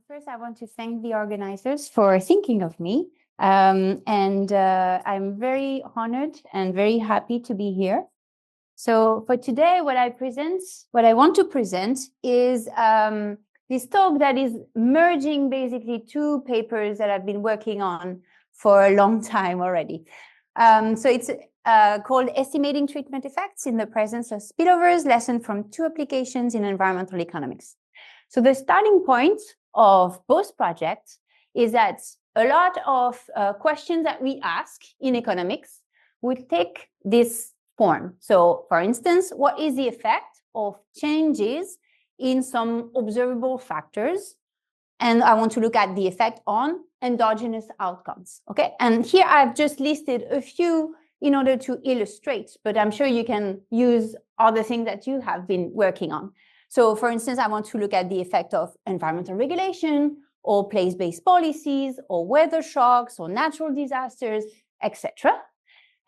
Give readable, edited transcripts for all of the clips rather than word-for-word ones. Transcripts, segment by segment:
First, I want to thank the organizers for thinking of me. I'm very honored and very happy to be here. So for today, what I want to present is this talk that is merging basically two papers that I've been working on for a long time already. So it's called Estimating Treatment Effects in the Presence of Spillovers, Lesson from Two Applications in Environmental Economics. So the starting point of both projects is that a lot of questions that we ask in economics would take this form. So for instance, what is the effect of changes in some observable factors? And I want to look at the effect on endogenous outcomes, okay? And here I've just listed a few in order to illustrate, but I'm sure you can use other things that you have been working on. So for instance, I want to look at the effect of environmental regulation or place-based policies or weather shocks or natural disasters, etc.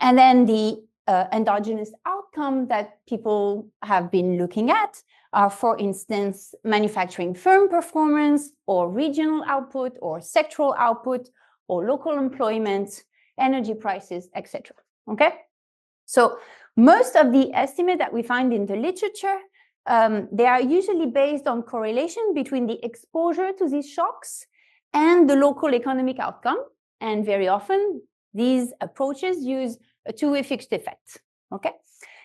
And then the endogenous outcome that people have been looking at are, for instance, manufacturing firm performance or regional output or sectoral output or local employment, energy prices, etc. Okay? So most of the estimates that we find in the literature, they are usually based on correlation between the exposure to these shocks and the local economic outcome. And very often, these approaches use a two-way fixed effect, okay?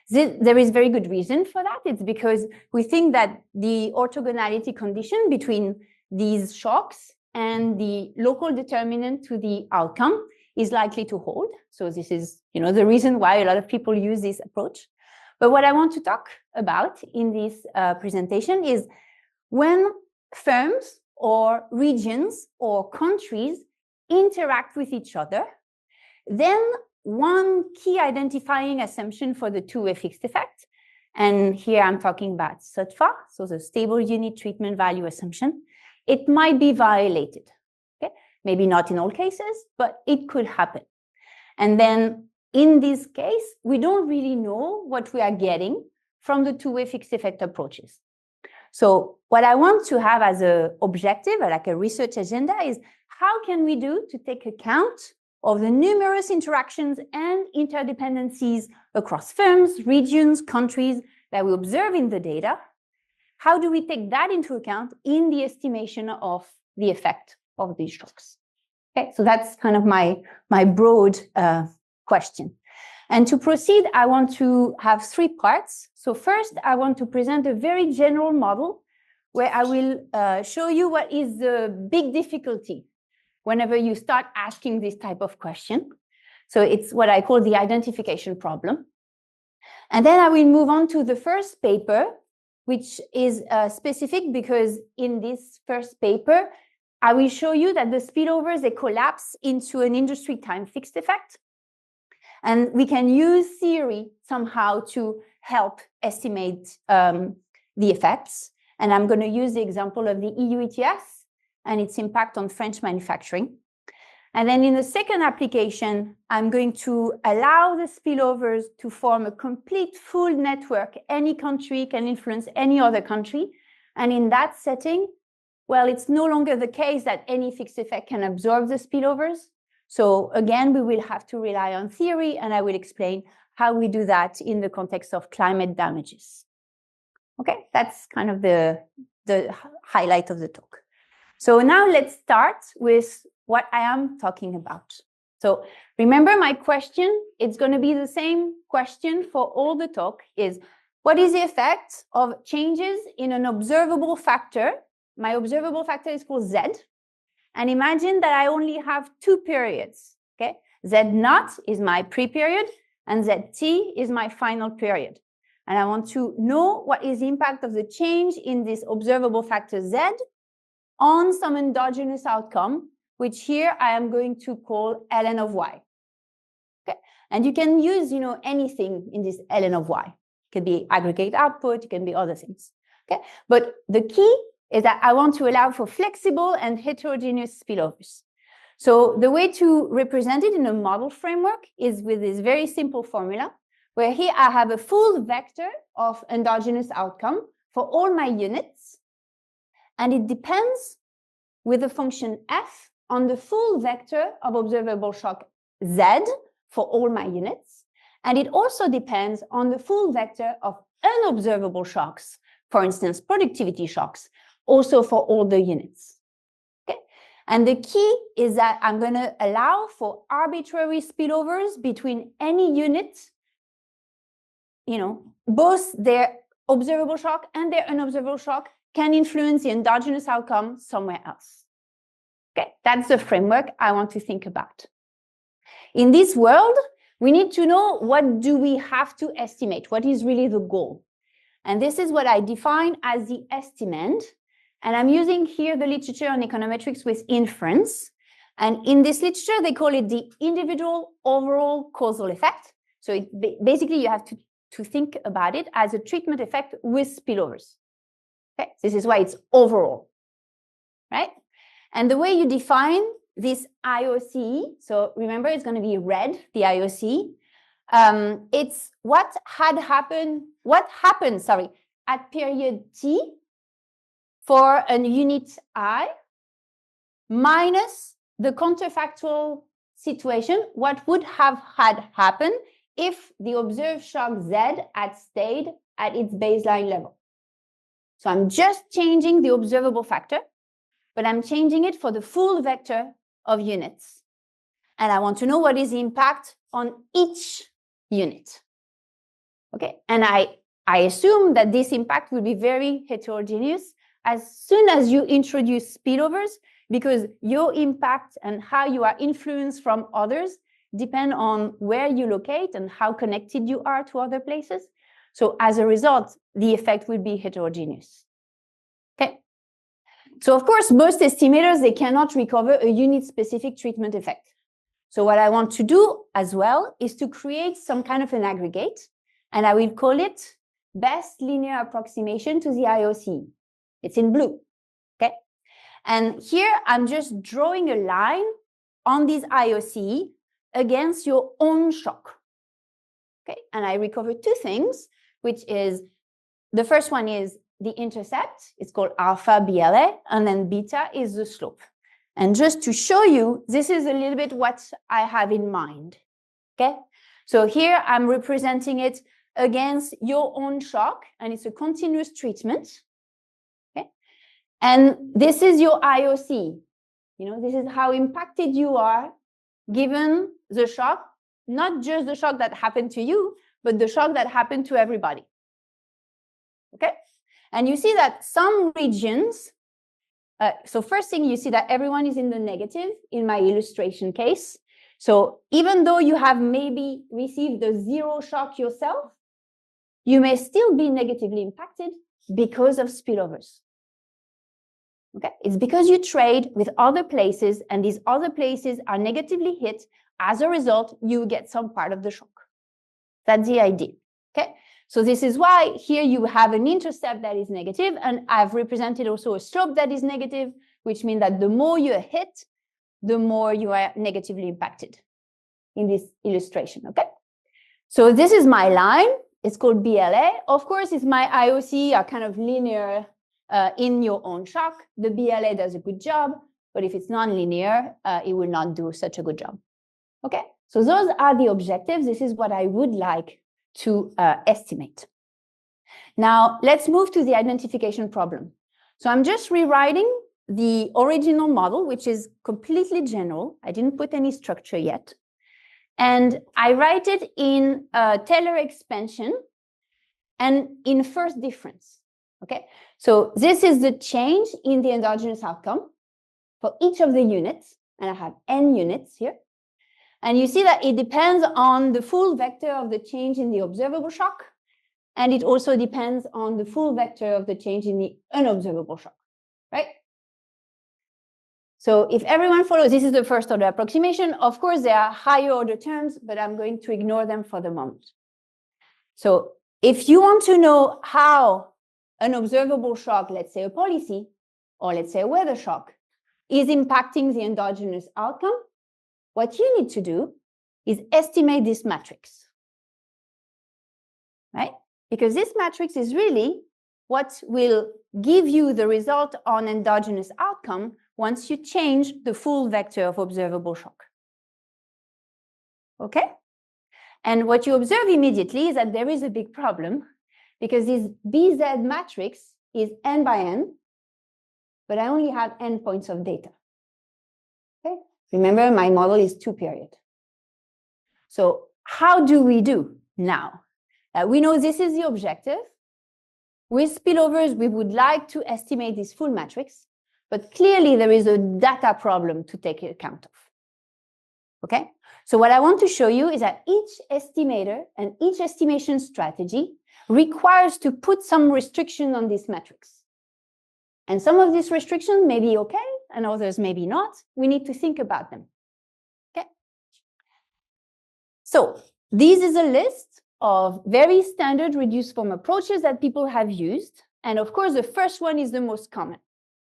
There is very good reason for that. It's because we think that the orthogonality condition between these shocks and the local determinant to the outcome is likely to hold. So this is, the reason why a lot of people use this approach. But what I want to talk about in this presentation is when firms or regions or countries interact with each other, then one key identifying assumption for the two-way fixed effect, and here I'm talking about SUTFA, so the stable unit treatment value assumption, it might be violated. Okay? Maybe not in all cases, but it could happen. And then in this case, we don't really know what we are getting from the two-way fixed effect approaches. So what I want to have as an objective, like a research agenda, is how can we do to take account of the numerous interactions and interdependencies across firms, regions, countries that we observe in the data? How do we take that into account in the estimation of the effect of these shocks? Okay, so that's kind of my broad question. And to proceed, I want to have three parts. So first, I want to present a very general model where I will show you what is the big difficulty whenever you start asking this type of question. So it's what I call the identification problem. And then I will move on to the first paper, which is specific because in this first paper, I will show you that the spillovers, they collapse into an industry time fixed effect. And we can use theory somehow to help estimate the effects. And I'm going to use the example of the EU ETS and its impact on French manufacturing. And then in the second application, I'm going to allow the spillovers to form a complete full network. Any country can influence any other country. And in that setting, well, it's no longer the case that any fixed effect can absorb the spillovers. So again, we will have to rely on theory, and I will explain how we do that in the context of climate damages. Okay, that's kind of the highlight of the talk. So now let's start with what I am talking about. So remember my question, it's going to be the same question for all the talk, is what is the effect of changes in an observable factor? My observable factor is called Z. And imagine that I only have two periods, okay? Z0 is my pre-period and ZT is my final period. And I want to know what is the impact of the change in this observable factor Z on some endogenous outcome, which here I am going to call ln of y. Okay? And you can use, anything in this ln of y. It can be aggregate output, it can be other things. Okay? But the key is that I want to allow for flexible and heterogeneous spillovers. So the way to represent it in a model framework is with this very simple formula, where here I have a full vector of endogenous outcome for all my units. And it depends with the function f on the full vector of observable shock z for all my units. And it also depends on the full vector of unobservable shocks, for instance, productivity shocks, also for all the units. Okay? And the key is that I'm going to allow for arbitrary spillovers between any unit, both their observable shock and their unobservable shock can influence the endogenous outcome somewhere else. Okay, that's the framework I want to think about. In this world, we need to know what do we have to estimate, what is really the goal. And this is what I define as the estimand. And I'm using here the literature on econometrics with inference. And in this literature, they call it the individual overall causal effect. So basically, you have to think about it as a treatment effect with spillovers. Okay, this is why it's overall, right? And the way you define this IOC, so remember, it's going to be red, the IOC. It's what happened at period t for an unit I minus the counterfactual situation, what would have had happened if the observed shock Z had stayed at its baseline level. So I'm just changing the observable factor, but I'm changing it for the full vector of units. And I want to know what is the impact on each unit. Okay, and I assume that this impact will be very heterogeneous as soon as you introduce spillovers, because your impact and how you are influenced from others depend on where you locate and how connected you are to other places. So as a result, the effect will be heterogeneous. Okay. So of course, most estimators, they cannot recover a unit-specific treatment effect. So what I want to do as well is to create some kind of an aggregate, and I will call it best linear approximation to the IOC. It's in blue, okay? And here I'm just drawing a line on this IOC against your own shock, okay? And I recover two things, which is, the first one is the intercept, it's called alpha BLA, and then beta is the slope. And just to show you, this is a little bit what I have in mind, okay? So here I'm representing it against your own shock, and it's a continuous treatment, okay? And this is your IOC. This is how impacted you are given the shock, not just the shock that happened to you, but the shock that happened to everybody, okay? And you see that some regions, so first thing, you see that everyone is in the negative in my illustration case. So even though you have maybe received the zero shock yourself, you may still be negatively impacted because of spillovers. Okay, it's because you trade with other places and these other places are negatively hit. As a result, you get some part of the shock. That's the idea. Okay, so this is why here you have an intercept that is negative, and I've represented also a slope that is negative, which means that the more you hit, the more you are negatively impacted in this illustration. Okay, so this is my line. It's called BLA. Of course, it's my IOC are kind of linear in your own shock. The BLA does a good job, but if it's non-linear, it will not do such a good job. Okay, so those are the objectives. This is what I would like to estimate. Now, let's move to the identification problem. So I'm just rewriting the original model, which is completely general. I didn't put any structure yet. And I write it in Taylor expansion and in first difference. Okay, so this is the change in the endogenous outcome for each of the units, and I have n units here. And you see that it depends on the full vector of the change in the observable shock, and it also depends on the full vector of the change in the unobservable shock, right? So if everyone follows, this is the first order approximation. Of course, there are higher order terms, but I'm going to ignore them for the moment. So if you want to know how an observable shock, let's say a policy, or let's say a weather shock, is impacting the endogenous outcome, what you need to do is estimate this matrix, right? Because this matrix is really what will give you the result on endogenous outcome once you change the full vector of observable shock. Okay? And what you observe immediately is that there is a big problem because this BZ matrix is n by n, but I only have n points of data. Okay? Remember, my model is 2-period. So how do we do now? We know this is the objective. With spillovers, we would like to estimate this full matrix, but clearly there is a data problem to take account of. Okay? So what I want to show you is that each estimator and each estimation strategy requires to put some restriction on this matrix. And some of these restrictions may be okay, and others maybe not. We need to think about them. Okay? So this is a list of very standard reduced form approaches that people have used. And of course, the first one is the most common,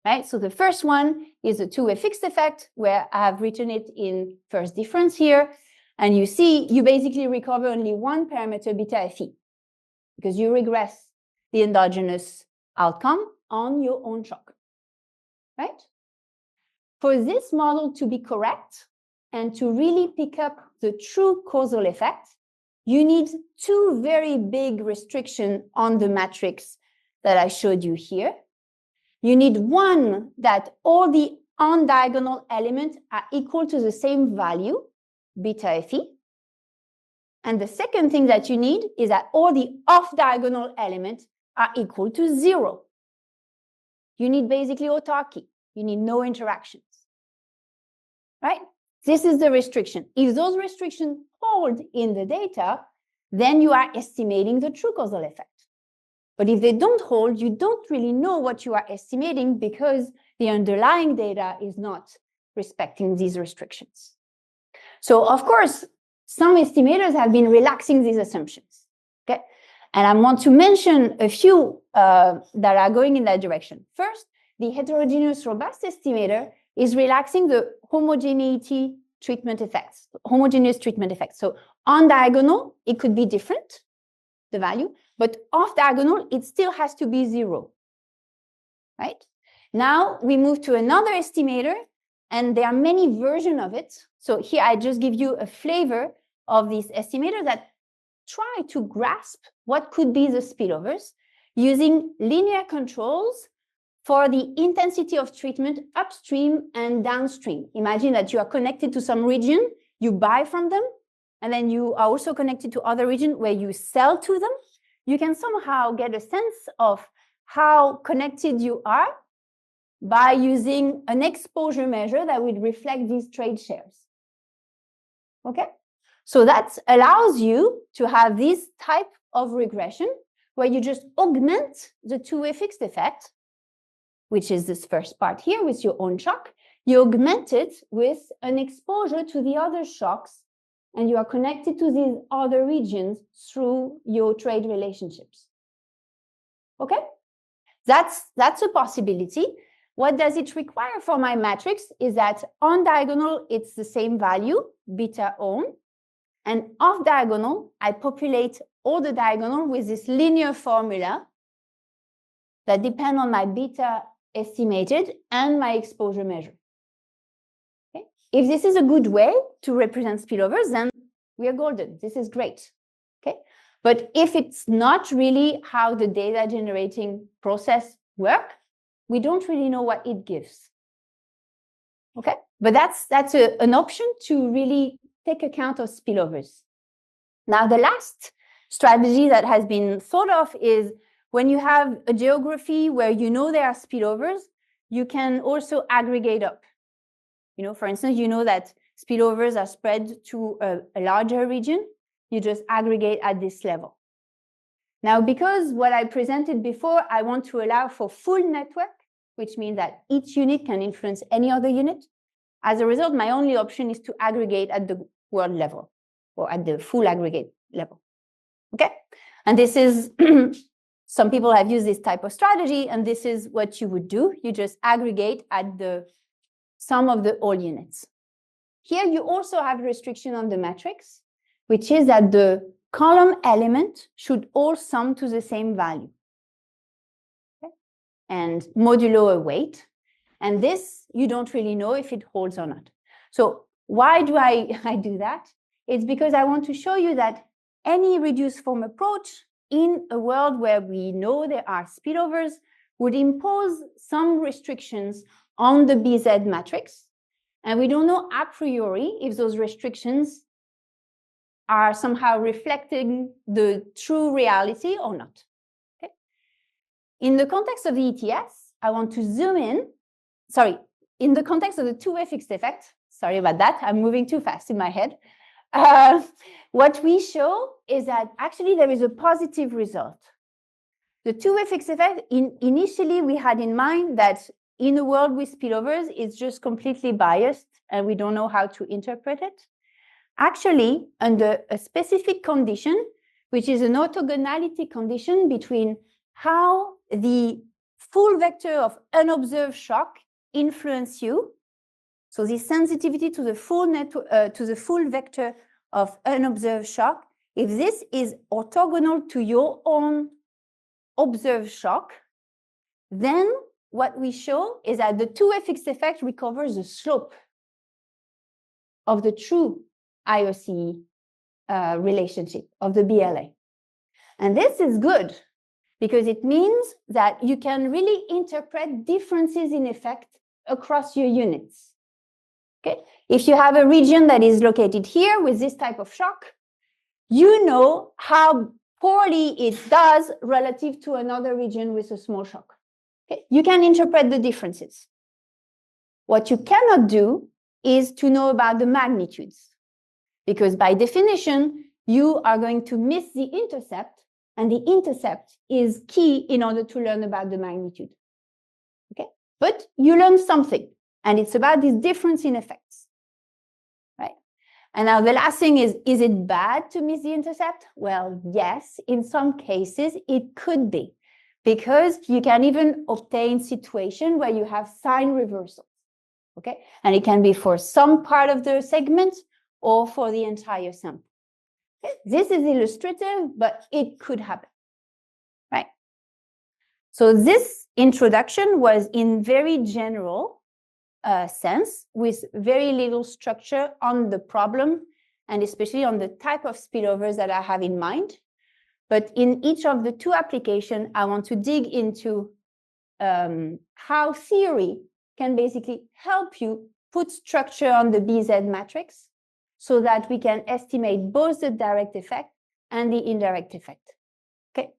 right? So the first one is a two-way fixed effect, where I have written it in first difference here. And you see, you basically recover only one parameter, beta Fe, because you regress the endogenous outcome on your own shock, right? For this model to be correct and to really pick up the true causal effect, you need two very big restrictions on the matrix that I showed you here. You need one that all the on-diagonal elements are equal to the same value, beta Fe. And the second thing that you need is that all the off-diagonal elements are equal to 0. You need basically autarky. You need no interactions, right? This is the restriction. If those restrictions hold in the data, then you are estimating the true causal effect. But if they don't hold, you don't really know what you are estimating because the underlying data is not respecting these restrictions. So, of course, some estimators have been relaxing these assumptions, okay? And I want to mention a few that are going in that direction. First, the heterogeneous robust estimator is relaxing the homogeneity treatment effects, homogeneous treatment effects. So on diagonal, it could be different, the value, but off diagonal, it still has to be 0, right? Now we move to another estimator, and there are many versions of it. So here I just give you a flavor of this estimator that try to grasp what could be the spillovers using linear controls for the intensity of treatment upstream and downstream. Imagine that you are connected to some region, you buy from them, and then you are also connected to other regions where you sell to them. You can somehow get a sense of how connected you are by using an exposure measure that would reflect these trade shares. Okay? So that allows you to have this type of regression where you just augment the two-way fixed effect, which is this first part here with your own shock. You augment it with an exposure to the other shocks, and you are connected to these other regions through your trade relationships. Okay? That's a possibility. What does it require for my matrix is that on diagonal, it's the same value, beta own, and off diagonal, I populate all the diagonal with this linear formula that depend on my beta estimated and my exposure measure. Okay? If this is a good way to represent spillovers, then we are golden. This is great. Okay? But if it's not really how the data generating process works, we don't really know what it gives. Okay? But that's an option to really take account of spillovers. Now, the last strategy that has been thought of is when you have a geography where you know there are spillovers, you can also aggregate up. You know, for instance, you know that spillovers are spread to a larger region. You just aggregate at this level. Now, because what I presented before, I want to allow for full network, which means that each unit can influence any other unit. As a result, my only option is to aggregate at the world level or at the full aggregate level. Okay? And this is some people have used this type of strategy, and this is what you would do. You just aggregate at the sum of the all units. Here, you also have a restriction on the matrix, which is that the column element should all sum to the same value. Okay? And modulo a weight. And this, you don't really know if it holds or not. So why do I do that? It's because I want to show you that any reduced form approach in a world where we know there are spillovers would impose some restrictions on the BZ matrix. And we don't know a priori if those restrictions are somehow reflecting the true reality or not. Okay? In the context of the ETS, I want to zoom in. Sorry, in the context of the two-way fixed effect, sorry about that, I'm moving too fast in my head. What we show is that actually there is a positive result. The two-way fixed effect, initially we had in mind that in a world with spillovers, it's just completely biased and we don't know how to interpret it. Actually, under a specific condition, which is an orthogonality condition between how the full vector of unobserved shock influence you. So the sensitivity to the full vector of unobserved shock, if this is orthogonal to your own observed shock, then what we show is that the two-way fixed effect recovers the slope of the true IOC relationship of the BLA. And this is good because it means that you can really interpret differences in effect across your units. Okay? If you have a region that is located here with this type of shock, you know how poorly it does relative to another region with a small shock. Okay? You can interpret the differences. What you cannot do is to know about the magnitudes, because by definition, you are going to miss the intercept, and the intercept is key in order to learn about the magnitude. Okay? But you learn something, and it's about this difference in effects. Right? And now the last thing is it bad to miss the intercept? Well, yes, in some cases it could be, because you can even obtain situations where you have sign reversals. Okay, and it can be for some part of the segment or for the entire sample. Okay? This is illustrative, but it could happen, right? So this introduction was in very general sense, with very little structure on the problem, and especially on the type of spillovers that I have in mind. But in each of the two applications, I want to dig into how theory can basically help you put structure on the BZ matrix so that we can estimate both the direct effect and the indirect effect. Okay,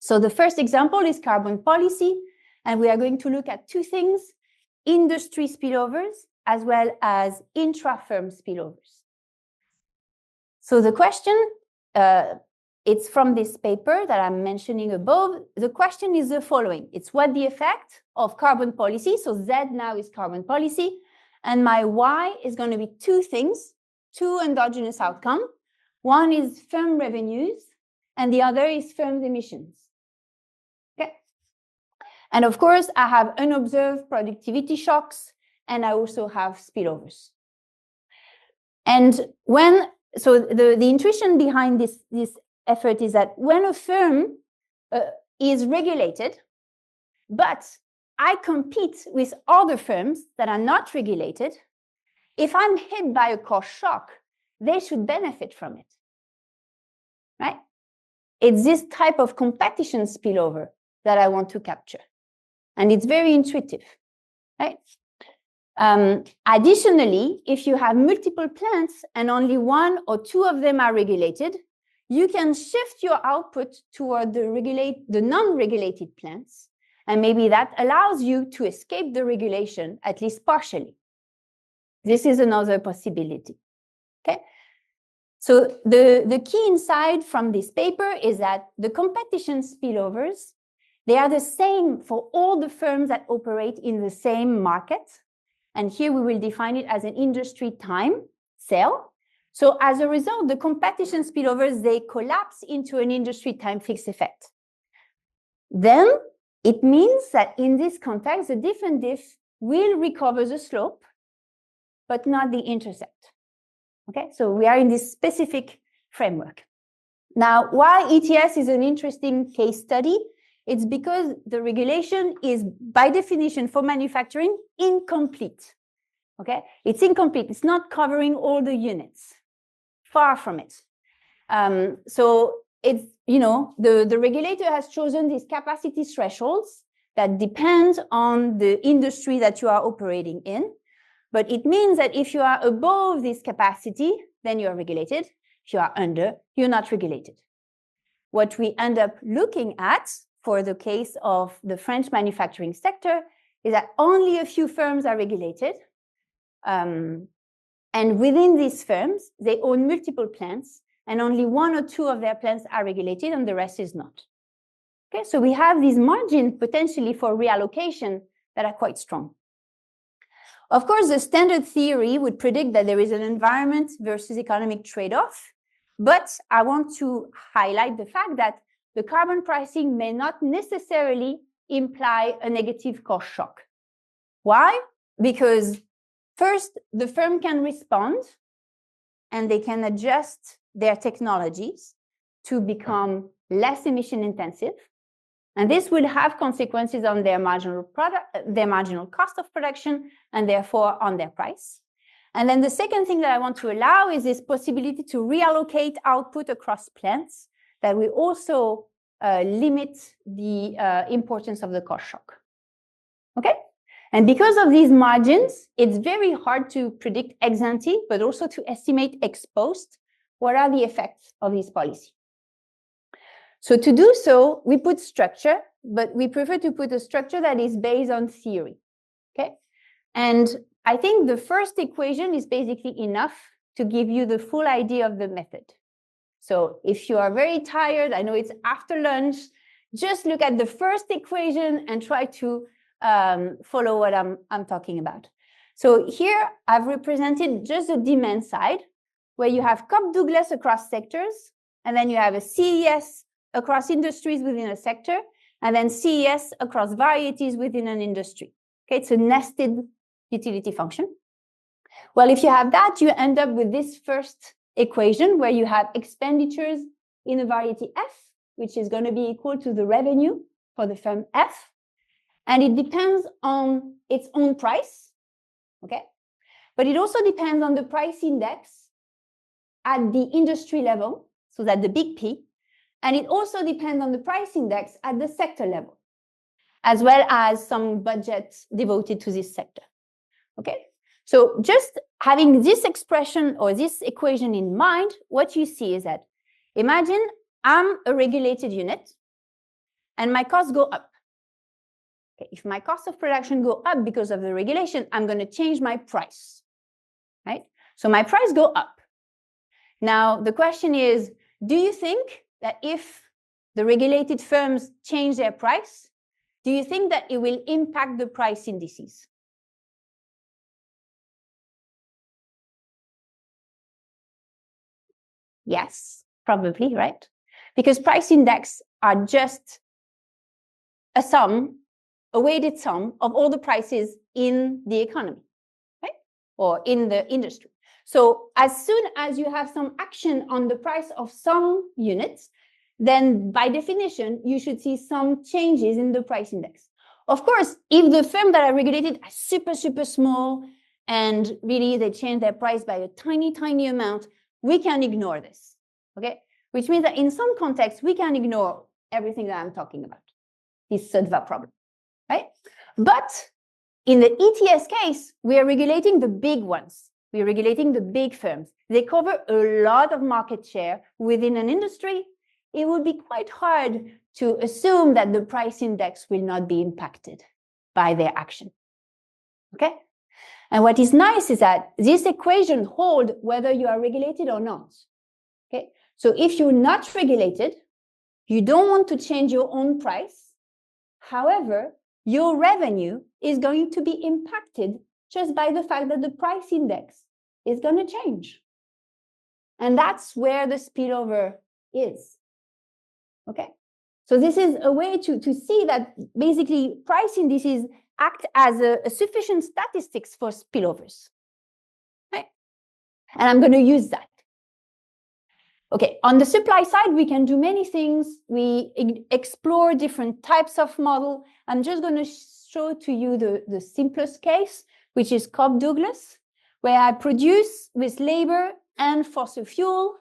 so the first example is carbon policy, and we are going to look at two things: industry spillovers as well as intra-firm spillovers. So the question, it's from this paper that I'm mentioning above. The question is the following. It's what the effect of carbon policy, so Z now is carbon policy, and my Y is going to be two things, two endogenous outcomes. One is firm revenues, and the other is firm emissions. Okay. And of course, I have unobserved productivity shocks, and I also have spillovers. And so the intuition behind this effort is that when a firm is regulated, but I compete with other firms that are not regulated, if I'm hit by a cost shock, they should benefit from it, right? It's this type of competition spillover that I want to capture. And it's very intuitive, right? Additionally, if you have multiple plants and only one or two of them are regulated, you can shift your output toward the non-regulated plants, and maybe that allows you to escape the regulation, at least partially. This is another possibility. Okay. So the key insight from this paper is that the competition spillovers, they are the same for all the firms that operate in the same market. And here we will define it as an industry time sale. So as a result, the competition spillovers, they collapse into an industry time fixed effect. Then it means that in this context, the different diff will recover the slope, but not the intercept. Okay, so we are in this specific framework. Now, why ETS is an interesting case study It's because the regulation is, by definition, for manufacturing, incomplete. Okay, it's incomplete. It's not covering all the units. Far from it. So it's, you know, the regulator has chosen these capacity thresholds that depend on the industry that you are operating in. But it means that if you are above this capacity, then you are regulated. If you are under, you're not regulated. What we end up looking at for the case of the French manufacturing sector is that only a few firms are regulated. And within these firms, they own multiple plants, and only 1 or 2 of their plants are regulated, and the rest is not. Okay, so we have these margins potentially for reallocation that are quite strong. Of course, the standard theory would predict that there is an environment versus economic trade-off, but I want to highlight the fact that the carbon pricing may not necessarily imply a negative cost shock. Why? Because first, the firm can respond and they can adjust their technologies to become less emission intensive. And this will have consequences on their marginal cost of production, and therefore on their price. And then the second thing that I want to allow is this possibility to reallocate output across plants that will also limit the importance of the cost shock. Okay? And because of these margins, it's very hard to predict ex ante, but also to estimate ex post what are the effects of this policy. So to do so, we put structure, but we prefer to put a structure that is based on theory. Okay? And I think the first equation is basically enough to give you the full idea of the method. So if you are very tired, I know it's after lunch, just look at the first equation and try to follow what I'm talking about. So here I've represented just the demand side, where you have Cobb-Douglas across sectors, and then you have a CES across industries within a sector, and then CES across varieties within an industry. Okay, it's a nested utility function. Well, if you have that, you end up with this first equation where you have expenditures in a variety F, which is going to be equal to the revenue for the firm F. And it depends on its own price, okay? But it also depends on the price index at the industry level, so that the big P, and it also depends on the price index at the sector level, as well as some budget devoted to this sector, okay? So just having this expression or this equation in mind, what you see is that, imagine I'm a regulated unit and my costs go up. Okay, if my cost of production go up because of the regulation, I'm going to change my price, right? So my price go up. Now, the question is, do you think that if the regulated firms change their price, do you think that it will impact the price indices? Yes, probably, right? Because price index are just a sum, a weighted sum of all the prices in the economy, right? Or in the industry. So as soon as you have some action on the price of some units, then by definition, you should see some changes in the price index. Of course, if the firms that are regulated are super, super small and really they change their price by a tiny, tiny amount, we can ignore this, okay? Which means that in some contexts, we can ignore everything that I'm talking about, this SUDVA problem, right? But in the ETS case, we are regulating the big ones. We are regulating the big firms. They cover a lot of market share within an industry. It would be quite hard to assume that the price index will not be impacted by their action, okay? And what is nice is that this equation holds whether you are regulated or not, okay? So if you're not regulated, you don't want to change your own price. However, your revenue is going to be impacted just by the fact that the price index is going to change. And that's where the spillover is, okay? So this is a way to see that basically price indices act as a sufficient statistics for spillovers, right? And I'm going to use that. Okay, on the supply side, we can do many things. We explore different types of model. I'm just going to show to you the simplest case, which is Cobb-Douglas, where I produce with labor and fossil fuel,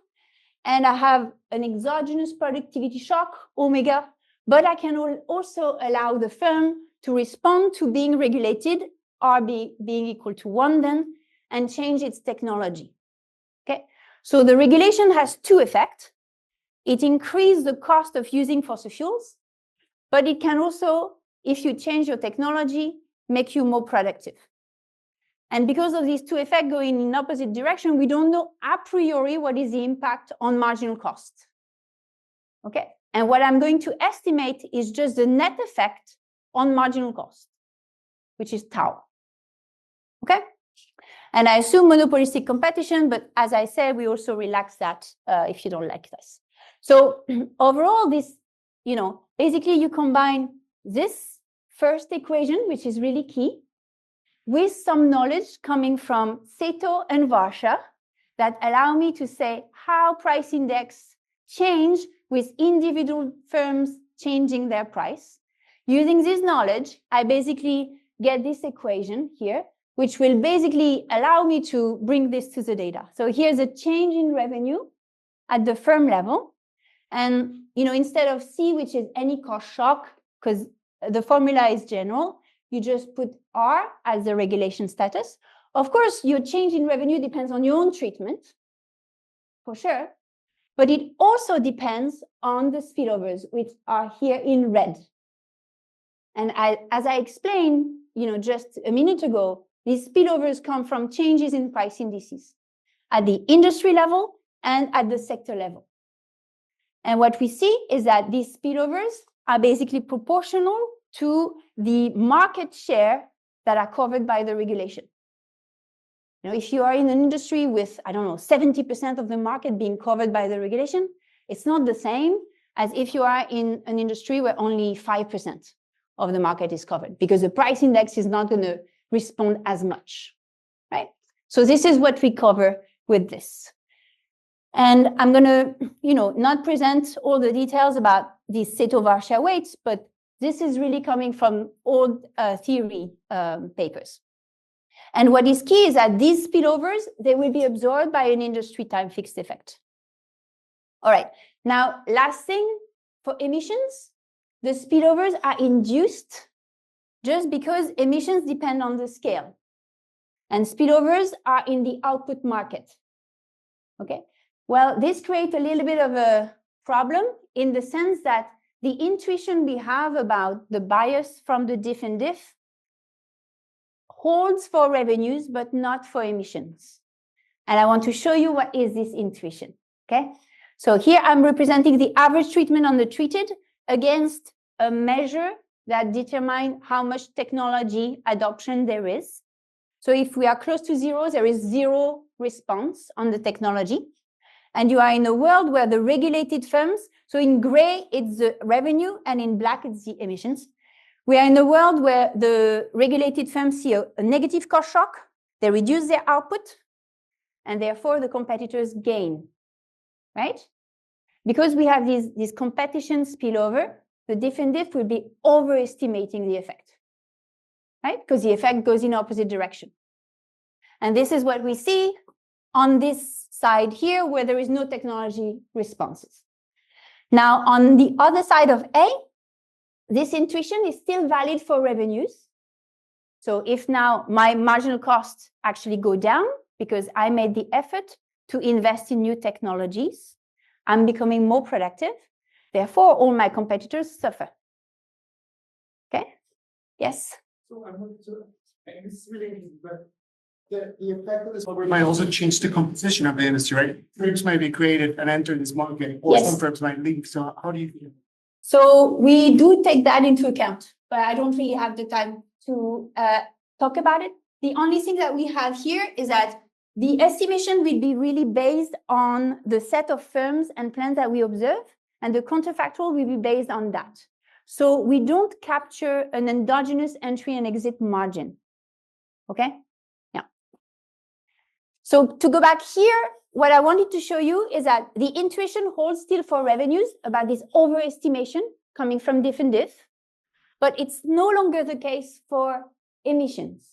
and I have an exogenous productivity shock, omega, but I can also allow the firm to respond to being regulated, R being equal to 1 then, and change its technology. Okay, so the regulation has two effects. It increases the cost of using fossil fuels, but it can also, if you change your technology, make you more productive. And because of these two effects going in opposite direction, we don't know a priori what is the impact on marginal cost. Okay, and what I'm going to estimate is just the net effect on marginal cost, which is tau. Okay, and I assume monopolistic competition, but as I said, we also relax that if you don't like this. So overall, this, basically you combine this first equation, which is really key, with some knowledge coming from Seto and Varsha that allow me to say how price index change with individual firms changing their price. Using this knowledge, I basically get this equation here, which will basically allow me to bring this to the data. So here's a change in revenue at the firm level. And, instead of C, which is any cost shock, because the formula is general, you just put R as the regulation status. Of course, your change in revenue depends on your own treatment, for sure, but it also depends on the spillovers, which are here in red. And as I explained, just a minute ago, these spillovers come from changes in price indices at the industry level and at the sector level. And what we see is that these spillovers are basically proportional to the market share that are covered by the regulation. If you are in an industry with, 70% of the market being covered by the regulation, it's not the same as if you are in an industry where only 5% of the market is covered, because the price index is not going to respond as much, right? So this is what we cover with this. And I'm going to, not present all the details about these Seto-Varsha weights, but this is really coming from old theory papers. And what is key is that these spillovers, they will be absorbed by an industry time fixed effect. All right. Now, last thing, for emissions, the spillovers are induced just because emissions depend on the scale. And spillovers are in the output market. Okay. Well, this creates a little bit of a problem in the sense that the intuition we have about the bias from the diff and diff holds for revenues, but not for emissions. And I want to show you what is this intuition, okay? So here I'm representing the average treatment on the treated against a measure that determines how much technology adoption there is. So if we are close to zero, there is zero response on the technology. And you are in a world where the regulated firms, so in gray, it's the revenue, and in black, it's the emissions. We are in a world where the regulated firms see a negative cost shock, they reduce their output, and therefore the competitors gain, right? Because we have this competition spillover, the diff and diff will be overestimating the effect, right? Because the effect goes in opposite direction. And this is what we see on this side here, where there is no technology responses. Now, on the other side of A, this intuition is still valid for revenues. So if now my marginal costs actually go down because I made the effort to invest in new technologies, I'm becoming more productive. Therefore, all my competitors suffer. Okay? Yes? So I want to, this is really interesting, but the effect of this might also change the composition of the industry, right? Firms might be created and enter this market, or some firms might leave. So how do you feel? So we do take that into account, but I don't really have the time to talk about it. The only thing that we have here is that the estimation will be really based on the set of firms and plans that we observe, and the counterfactual will be based on that. So we don't capture an endogenous entry and exit margin. Okay? Yeah. So to go back here, what I wanted to show you is that the intuition holds still for revenues about this overestimation coming from diff and diff, but it's no longer the case for emissions.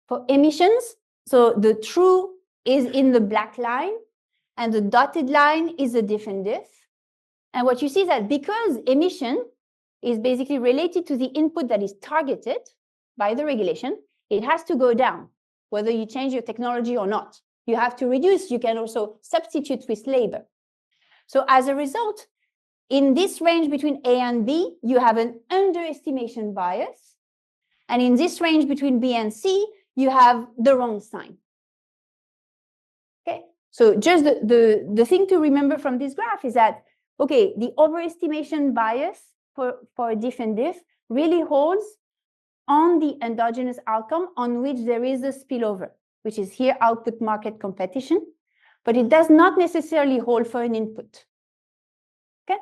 For emissions, so the true is in the black line, and the dotted line is the diff and diff. And what you see is that because emission is basically related to the input that is targeted by the regulation, it has to go down, whether you change your technology or not. You have to reduce. You can also substitute with labor. So as a result, in this range between A and B, you have an underestimation bias. And in this range between B and C, you have the wrong sign. Okay, so just the thing to remember from this graph is that, okay, the overestimation bias for diff and diff really holds on the endogenous outcome on which there is a spillover, which is here output market competition, but it does not necessarily hold for an input. Okay.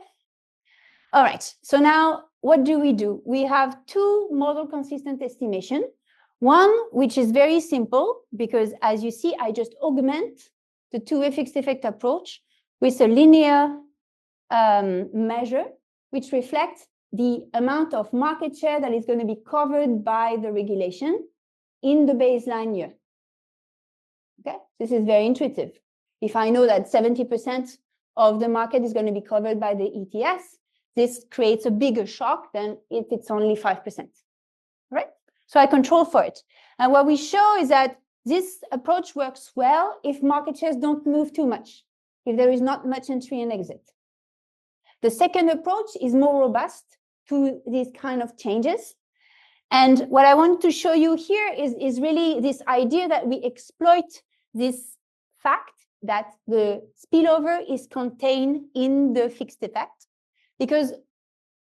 All right, so now what do? We have two model consistent estimation. One, which is very simple, because as you see, I just augment the two-way fixed effect approach with a linear measure, which reflects the amount of market share that is going to be covered by the regulation in the baseline year. Okay, this is very intuitive. If I know that 70% of the market is going to be covered by the ETS, this creates a bigger shock than if it's only 5%, right? So I control for it. And what we show is that this approach works well if market shares don't move too much, if there is not much entry and exit. The second approach is more robust to these kind of changes. And what I want to show you here is really this idea that we exploit this fact that the spillover is contained in the fixed effect, because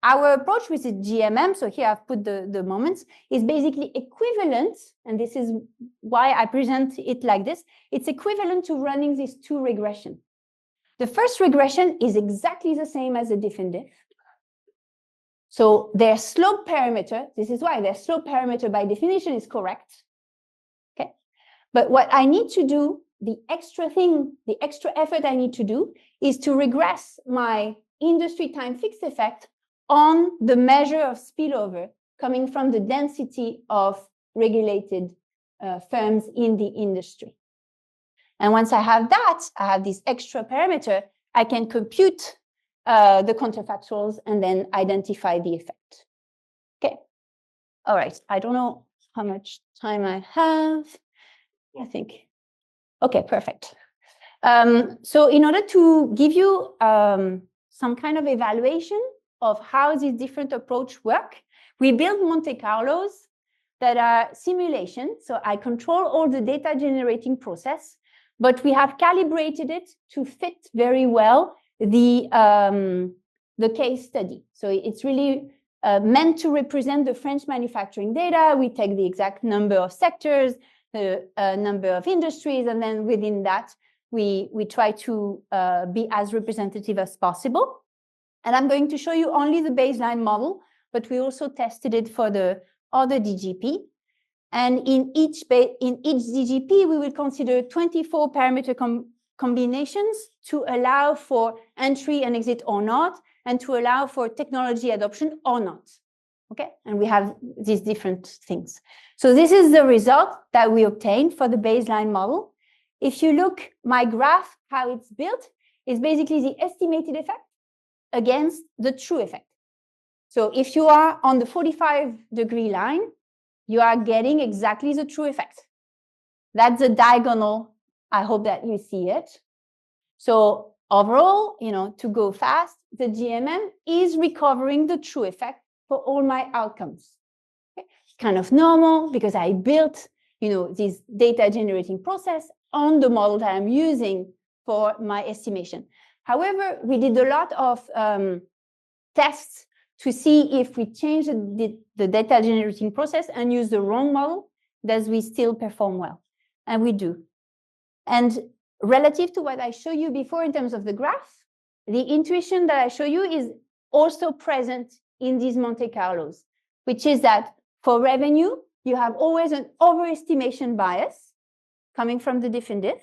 our approach with the GMM, so here I've put the moments, is basically equivalent, and this is why I present it like this, it's equivalent to running these two regressions. The first regression is exactly the same as the diff and diff. So their slope parameter, this is why their slope parameter by definition is correct. Okay. But what I need to do, the extra effort I need to do is to regress my industry time fixed effect on the measure of spillover coming from the density of regulated firms in the industry. And once I have that, I have this extra parameter, I can compute the counterfactuals and then identify the effect. Okay. All right. I don't know how much time I have. I think. Okay, perfect. So in order to give you some kind of evaluation of how these different approaches work, we build Monte Carlos that are simulations. So I control all the data generating process, but we have calibrated it to fit very well the case study. So it's really meant to represent the French manufacturing data. We take the exact number of sectors, the number of industries, and then within that, we try to be as representative as possible. And I'm going to show you only the baseline model, but we also tested it for the other DGP. And in each DGP, we will consider 24 parameter combinations to allow for entry and exit or not, and to allow for technology adoption or not. Okay, and we have these different things. So this is the result that we obtained for the baseline model. If you look, my graph, how it's built, is basically the estimated effect against the true effect. So if you are on the 45-degree line, you are getting exactly the true effect. That's the diagonal. I hope that you see it. So overall, to go fast, the GMM is recovering the true effect for all my outcomes. Okay? It's kind of normal because I built, this data generating process on the model that I'm using for my estimation. However, we did a lot of tests to see if we change the data generating process and use the wrong model, does we still perform well? And we do. And relative to what I showed you before in terms of the graph, the intuition that I show you is also present in these Monte Carlos, which is that for revenue, you have always an overestimation bias coming from the diff and diff.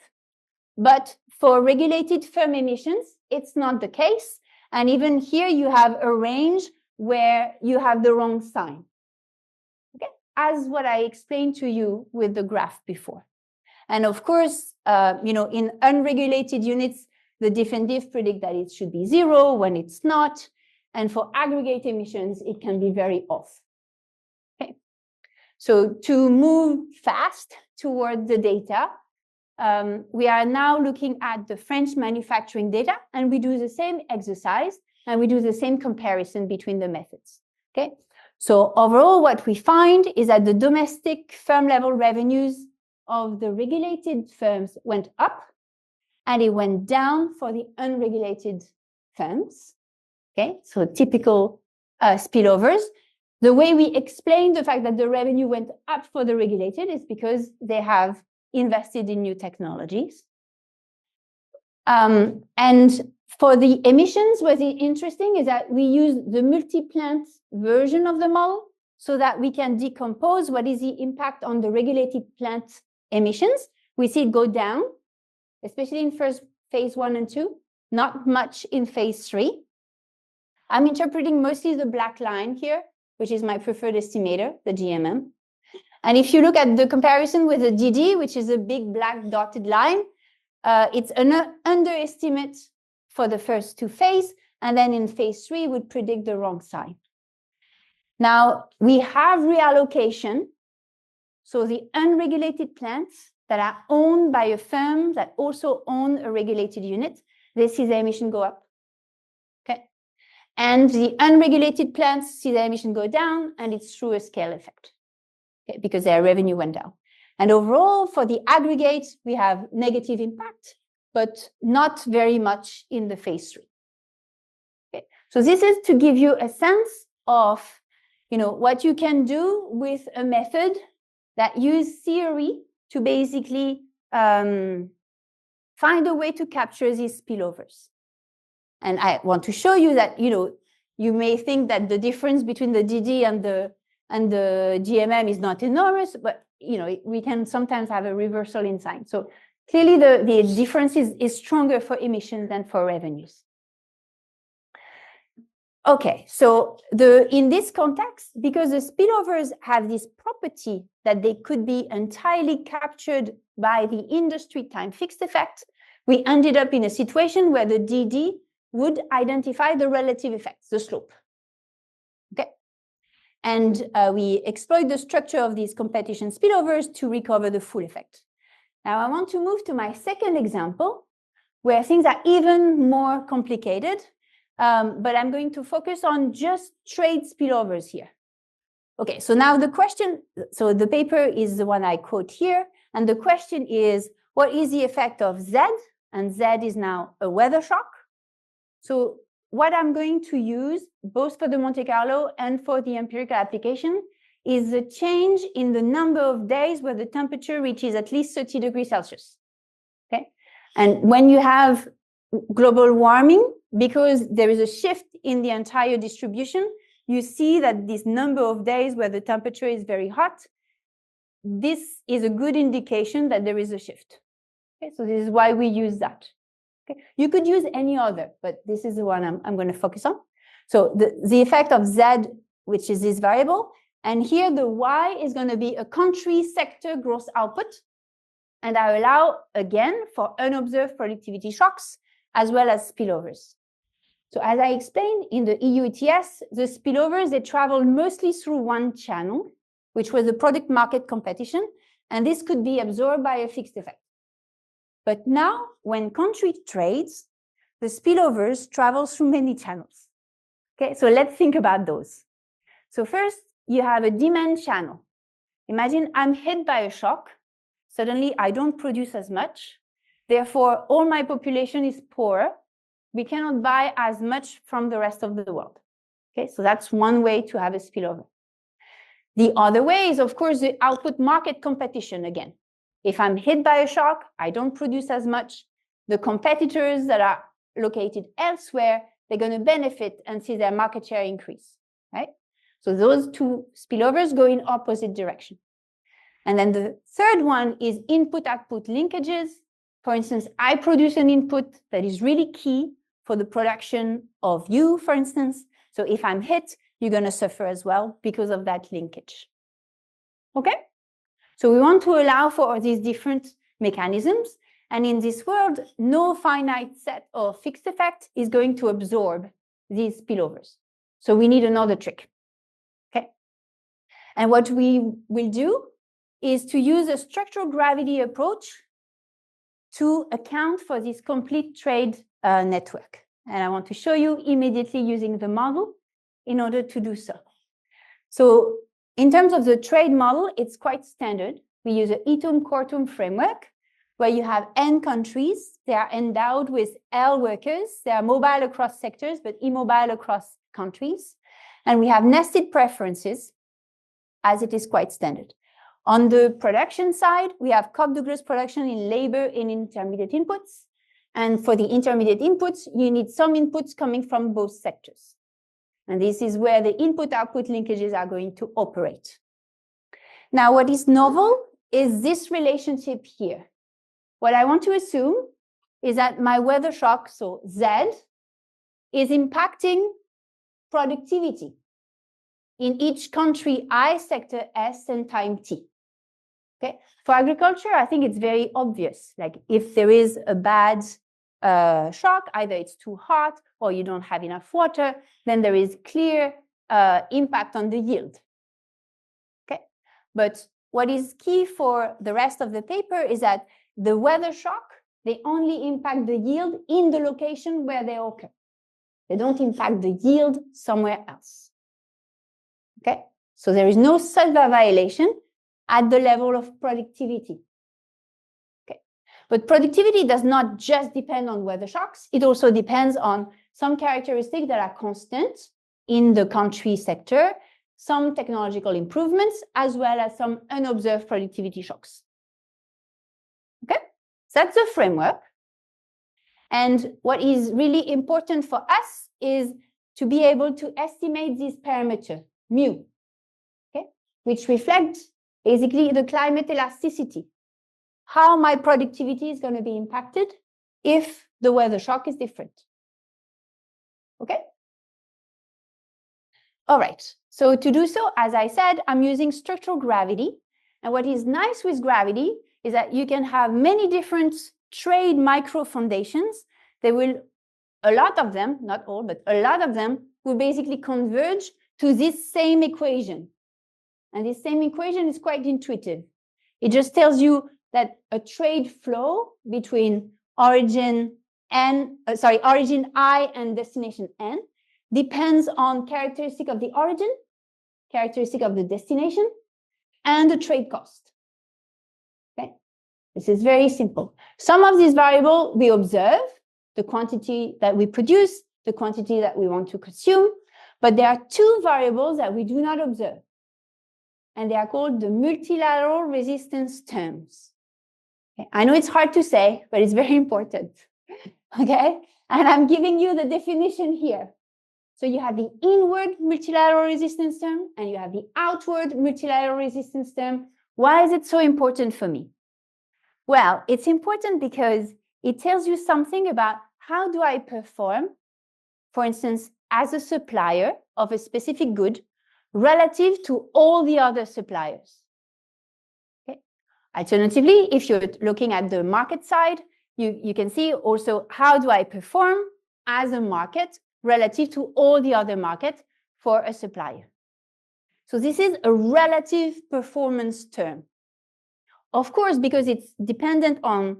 But for regulated firm emissions, it's not the case. And even here, you have a range where you have the wrong sign, okay? As what I explained to you with the graph before. And of course, in unregulated units, the different diff predict that it should be 0 when it's not. And for aggregate emissions, it can be very off. Okay. So to move fast toward the data, we are now looking at the French manufacturing data, and we do the same exercise, and we do the same comparison between the methods. Okay. So overall, what we find is that the domestic firm level revenues of the regulated firms went up, and it went down for the unregulated firms. Okay, so typical spillovers. The way we explain the fact that the revenue went up for the regulated is because they have invested in new technologies. And for the emissions, what's interesting is that we use the multi-plant version of the model so that we can decompose what is the impact on the regulated plant emissions. We see it go down, especially in phase 1 and 2, not much in phase 3. I'm interpreting mostly the black line here, which is my preferred estimator, the GMM. And if you look at the comparison with the DD, which is a big black dotted line, it's an underestimate for the first 2 phases, and then in phase 3 would predict the wrong sign. Now, we have reallocation. So the unregulated plants that are owned by a firm that also own a regulated unit, they see their emission go up. Okay. And the unregulated plants see their emission go down, and it's through a scale effect, okay, because their revenue went down. And overall, for the aggregate, we have negative impact, but not very much in the phase 3. Okay. So this is to give you a sense of, what you can do with a method that use theory to basically find a way to capture these spillovers. And I want to show you that, you may think that the difference between the DD and the GMM is not enormous, but, we can sometimes have a reversal in sign. So clearly the difference is stronger for emissions than for revenues. Okay, so in this context, because the spillovers have this property that they could be entirely captured by the industry time fixed effect, we ended up in a situation where the DD would identify the relative effects, the slope. Okay, and we exploit the structure of these competition spillovers to recover the full effect. Now I want to move to my second example, where things are even more complicated. But I'm going to focus on just trade spillovers here. Okay, so now the question, so the paper is the one I quote here, and the question is, what is the effect of Z? And Z is now a weather shock. So what I'm going to use, both for the Monte Carlo and for the empirical application, is the change in the number of days where the temperature reaches at least 30 degrees Celsius. Okay, and when you have global warming, because there is a shift in the entire distribution, you see that this number of days where the temperature is very hot, this is a good indication that there is a shift. Okay, so this is why we use that. Okay, you could use any other, but this is the one I'm going to focus on. So the effect of Z, which is this variable, and here the Y is going to be a country sector gross output, and I allow again for unobserved productivity shocks as well as spillovers. So as I explained in the EU ETS, the spillovers, they traveled mostly through one channel, which was the product market competition, and this could be absorbed by a fixed effect. But now, when country trades, the spillovers travel through many channels. Okay, so let's think about those. So first, you have a demand channel. Imagine I'm hit by a shock. Suddenly, I don't produce as much. Therefore, all my population is poorer. We cannot buy as much from the rest of the world. Okay, so that's one way to have a spillover. The other way is, of course, the output market competition again. If I'm hit by a shock, I don't produce as much. The competitors that are located elsewhere, they're going to benefit and see their market share increase, right? So those two spillovers go in opposite direction. And then the third one is input-output linkages. For instance, I produce an input that is really key for the production of you, for instance. So if I'm hit, you're going to suffer as well because of that linkage. Okay? So we want to allow for these different mechanisms. And in this world, no finite set or fixed effect is going to absorb these spillovers. So we need another trick. Okay? And what we will do is to use a structural gravity approach to account for this complete trade network. And I want to show you immediately using the model in order to do so. So in terms of the trade model, it's quite standard. We use an Itum-Kortum framework where you have N countries. They are endowed with L workers. They are mobile across sectors, but immobile across countries. And we have nested preferences, as it is quite standard. On the production side, we have Cobb-Douglas production in labor and intermediate inputs. And for the intermediate inputs, you need some inputs coming from both sectors. And this is where the input-output linkages are going to operate. Now, what is novel is this relationship here. What I want to assume is that my weather shock, so Z, is impacting productivity in each country I, sector S, and time T. Okay. For agriculture, I think it's very obvious. Like if there is a bad shock, either it's too hot or you don't have enough water, then there is clear impact on the yield. Okay. But what is key for the rest of the paper is that the weather shock, they only impact the yield in the location where they occur. They don't impact the yield somewhere else. Okay. So there is no Salva violation at the level of productivity. Okay. But productivity does not just depend on weather shocks. It also depends on some characteristics that are constant in the country sector, some technological improvements, as well as some unobserved productivity shocks. Okay, so that's the framework. And what is really important for us is to be able to estimate this parameter, mu, okay, which reflects basically the climate elasticity, how my productivity is going to be impacted if the weather shock is different. Okay? All right. So to do so, as I said, I'm using structural gravity. And what is nice with gravity is that you can have many different trade micro foundations. They will, a lot of them, not all, but a lot of them will basically converge to this same equation. And this same equation is quite intuitive. It just tells you that a trade flow between origin I and destination N depends on characteristic of the origin, characteristic of the destination, and the trade cost. Okay, this is very simple. Some of these variables we observe, the quantity that we produce, the quantity that we want to consume, but there are two variables that we do not observe. And they are called the multilateral resistance terms. Okay. I know it's hard to say, but it's very important. Okay, and I'm giving you the definition here. So you have the inward multilateral resistance term and you have the outward multilateral resistance term. Why is it so important for me? Well, it's important because it tells you something about how do I perform, for instance, as a supplier of a specific good relative to all the other suppliers. Okay. Alternatively, if you're looking at the market side, you can see also how do I perform as a market relative to all the other markets for a supplier. So this is a relative performance term. Of course, because it's dependent on,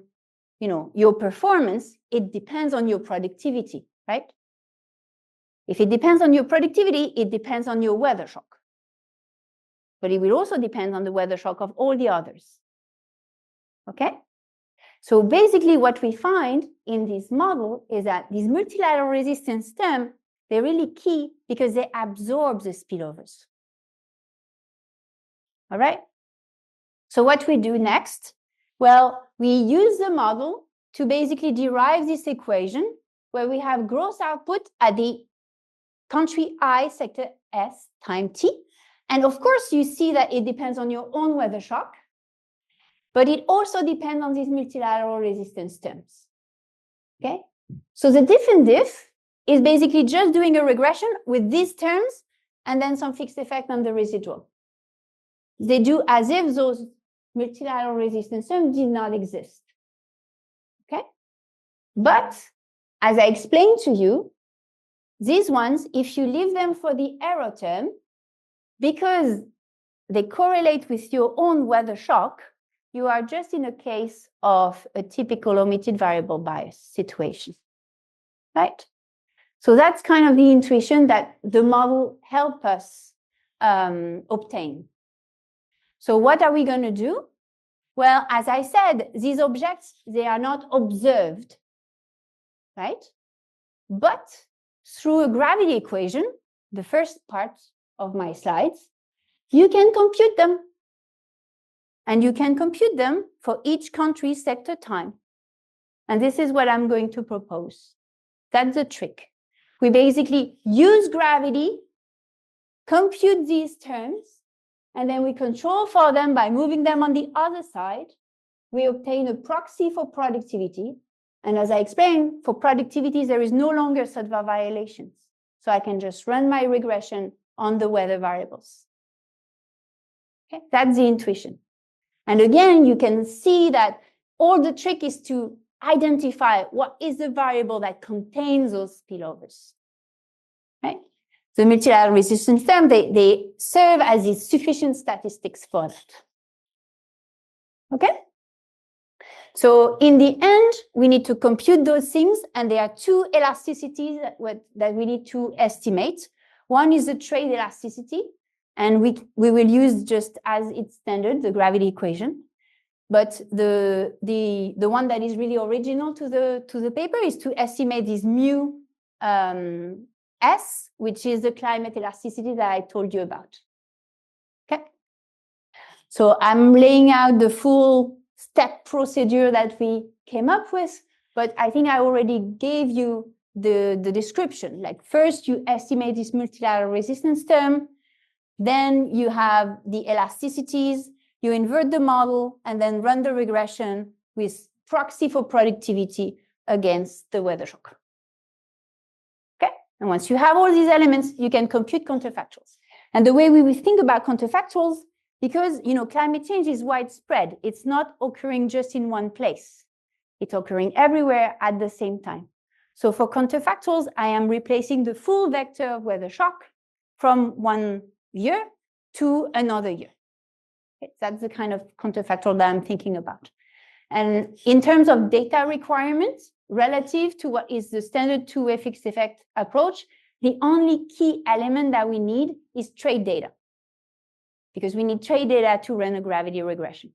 your performance, it depends on your productivity, right? If it depends on your productivity, it depends on your weather shock. But it will also depend on the weather shock of all the others. Okay? So basically what we find in this model is that these multilateral resistance terms, they're really key because they absorb the spillovers. All right? So what we do next? Well, we use the model to basically derive this equation where we have gross output at the country I, sector S, time T. And of course, you see that it depends on your own weather shock. but it also depends on these multilateral resistance terms. Okay, so the diff and diff is basically just doing a regression with these terms and then some fixed effect on the residual. They do as if those multilateral resistance terms did not exist. Okay, but as I explained to you, these ones, if you leave them for the error term, because they correlate with your own weather shock, you are just in a case of a typical omitted variable bias situation, right? So that's kind of the intuition that the model helped us obtain. So what are we going to do? Well, as I said, these objects, they are not observed, right? But through a gravity equation, the first part of my slides, you can compute them. And you can compute them for each country sector time. And this is what I'm going to propose. That's the trick. We basically use gravity, compute these terms, and then we control for them by moving them on the other side. We obtain a proxy for productivity. And as I explained, for productivity, there is no longer Sattva violations. So I can just run my regression on the weather variables. Okay, that's the intuition. And again, you can see that all the trick is to identify what is the variable that contains those spillovers. Right? The multilateral resistance term, they serve as the sufficient statistics for that. Okay? So in the end, we need to compute those things, and there are two elasticities that we need to estimate. One is the trade elasticity, and we will use just as its standard, the gravity equation. But the one that is really original to the paper is to estimate this mu S, which is the climate elasticity that I told you about. Okay. So I'm laying out the full step procedure that we came up with, but I think I already gave you the description. Like first you estimate this multilateral resistance term, then you have the elasticities, you invert the model, and then run the regression with proxy for productivity against the weather shock. Okay, and once you have all these elements, you can compute counterfactuals. And the way we will think about counterfactuals, because climate change is widespread, it's not occurring just in one place. It's occurring everywhere at the same time. So for counterfactuals, I am replacing the full vector of weather shock from one year to another year. Okay, that's the kind of counterfactual that I'm thinking about. And in terms of data requirements, relative to what is the standard two-way fixed effect approach, the only key element that we need is trade data, because we need trade data to run a gravity regression.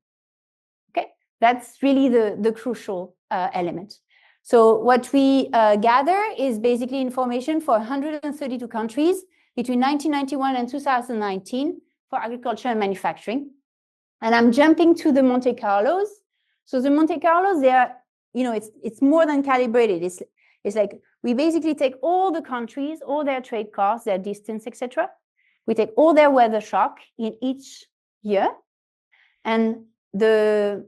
Okay, that's really the crucial element. So what we gather is basically information for 132 countries between 1991 and 2019 for agriculture and manufacturing. And I'm jumping to the Monte Carlos. So the Monte Carlos, they are, it's more than calibrated. It's like we basically take all the countries, all their trade costs, their distance, etc. We take all their weather shock in each year, and the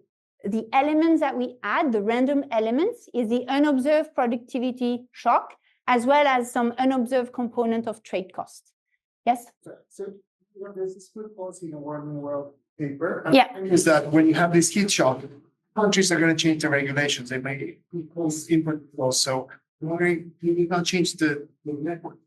elements that we add, the random elements, is the unobserved productivity shock, as well as some unobserved component of trade cost. Yes? So there's this good policy in the Warming World paper. Yeah. Is that when you have this heat shock, countries are going to change the regulations. They may impose input flows. So I'm wondering, you not change the network.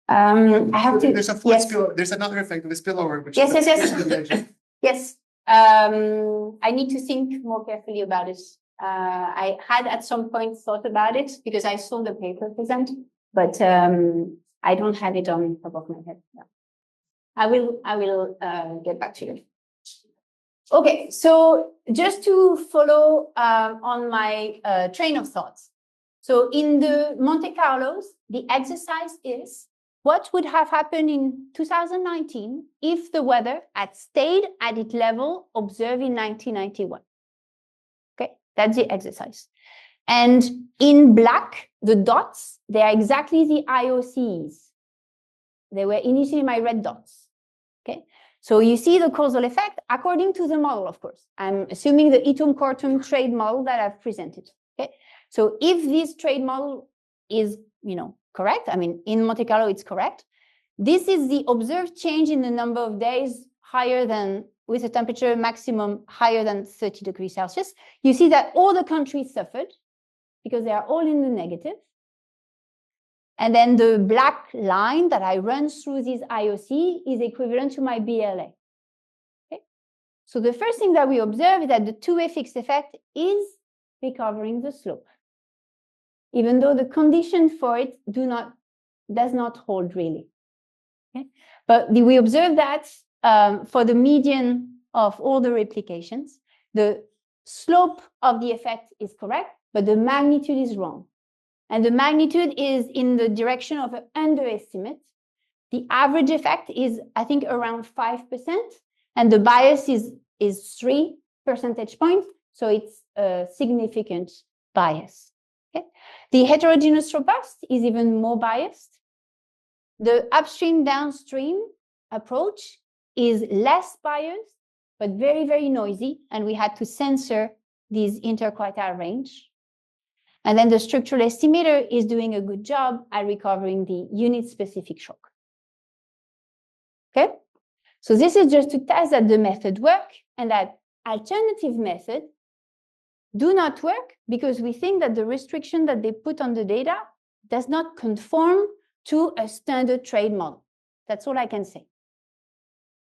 I have to. There's a spill. There's another effect of a spillover. Which yes. Yes. I need to think more carefully about it. I had at some point thought about it because I saw the paper present, but I don't have it on top of my head. No. I will get back to you. Okay, so just to follow on my train of thoughts. So in the Monte Carlos, the exercise is what would have happened in 2019 if the weather had stayed at its level observed in 1991. Okay, that's the exercise. And in black, the dots, they are exactly the IOCs. They were initially my red dots. Okay, So you see the causal effect according to the model, of course. I'm assuming the itum quartum trade model that I've presented. Okay. So if this trade model is, correct, I mean, in Monte Carlo, it's correct. This is the observed change in the number of days higher than, with a temperature maximum higher than 30 degrees Celsius. You see that all the countries suffered because they are all in the negative. And then the black line that I run through this IOC is equivalent to my BLA. Okay? So the first thing that we observe is that the 2A fixed effect is recovering the slope, even though the condition for it does not hold really. Okay? But we observe that for the median of all the replications, the slope of the effect is correct, but the magnitude is wrong. And the magnitude is in the direction of an underestimate. The average effect is, I think, around 5%, and the bias is 3 percentage points, so it's a significant bias. Okay? The heterogeneous robust is even more biased. The upstream-downstream approach is less biased, but very, very noisy, and we had to censor this interquartile range. And then the structural estimator is doing a good job at recovering the unit-specific shock. Okay? So this is just to test that the method works and that alternative methods do not work because we think that the restriction that they put on the data does not conform to a standard trade model. That's all I can say.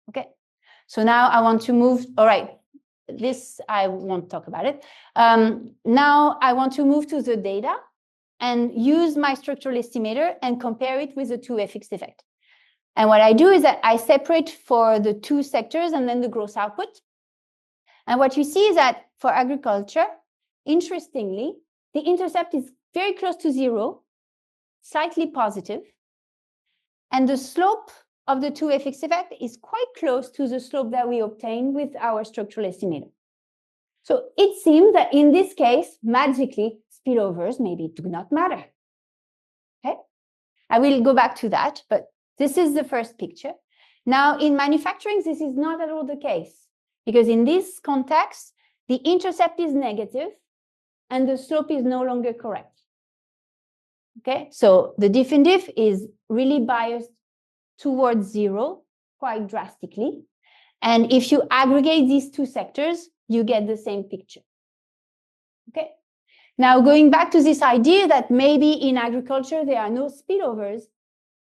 Okay? So now I want to move, all right. This, I won't talk about it. Now I want to move to the data and use my structural estimator and compare it with the 2A fixed effect. And what I do is that I separate for the two sectors and then the gross output. And what you see is that for agriculture, interestingly, the intercept is very close to 0, slightly positive. And the slope of the 2A fixed effect is quite close to the slope that we obtained with our structural estimator. So it seems that in this case, magically, spillovers maybe do not matter. Okay? I will go back to that, but this is the first picture. Now, in manufacturing, this is not at all the case, because in this context, the intercept is negative and the slope is no longer correct. Okay? So the diff in diff is really biased towards 0 quite drastically. And if you aggregate these two sectors, you get the same picture. Okay. Now, going back to this idea that maybe in agriculture there are no spillovers,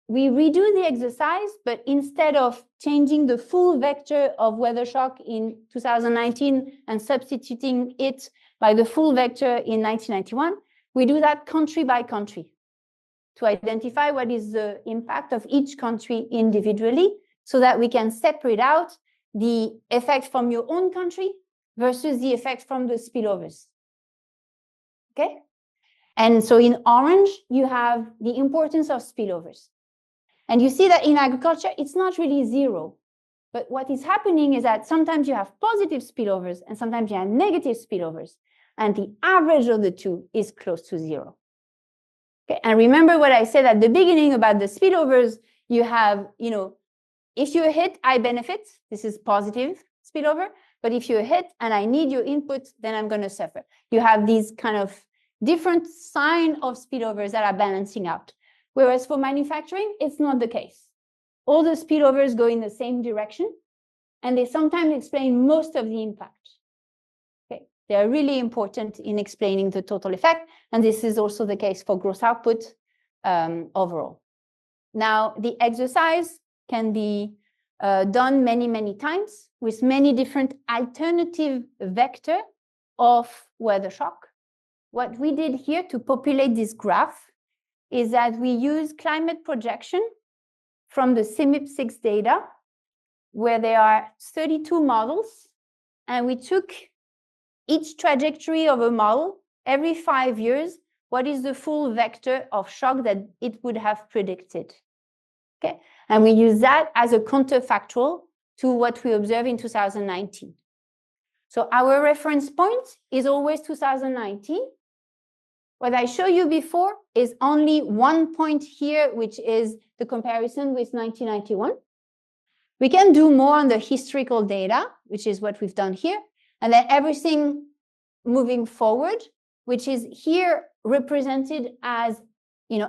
we redo the exercise, but instead of changing the full vector of weather shock in 2019 and substituting it by the full vector in 1991, we do that country by country to identify what is the impact of each country individually so that we can separate out the effect from your own country versus the effect from the spillovers. Okay? And so in orange, you have the importance of spillovers. And you see that in agriculture, it's not really 0. But what is happening is that sometimes you have positive spillovers and sometimes you have negative spillovers. And the average of the two is close to 0. Okay, and remember what I said at the beginning about the spillovers. You have, if you hit, I benefit. This is positive spillover. But if you hit and I need your input, then I'm going to suffer. You have these kind of different sign of spillovers that are balancing out. Whereas for manufacturing, it's not the case. All the spillovers go in the same direction, and they sometimes explain most of the impact. They are really important in explaining the total effect, and this is also the case for gross output overall. Now, the exercise can be done many, many times with many different alternative vectors of weather shock. What we did here to populate this graph is that we use climate projection from the CMIP6 data, where there are 32 models, and we took each trajectory of a model every 5 years. What is the full vector of shock that it would have predicted? Okay, and we use that as a counterfactual to what we observe in 2019. So our reference point is always 2019. What I showed you before is only one point here, which is the comparison with 1991. We can do more on the historical data, which is what we've done here, and then everything moving forward, which is here represented as,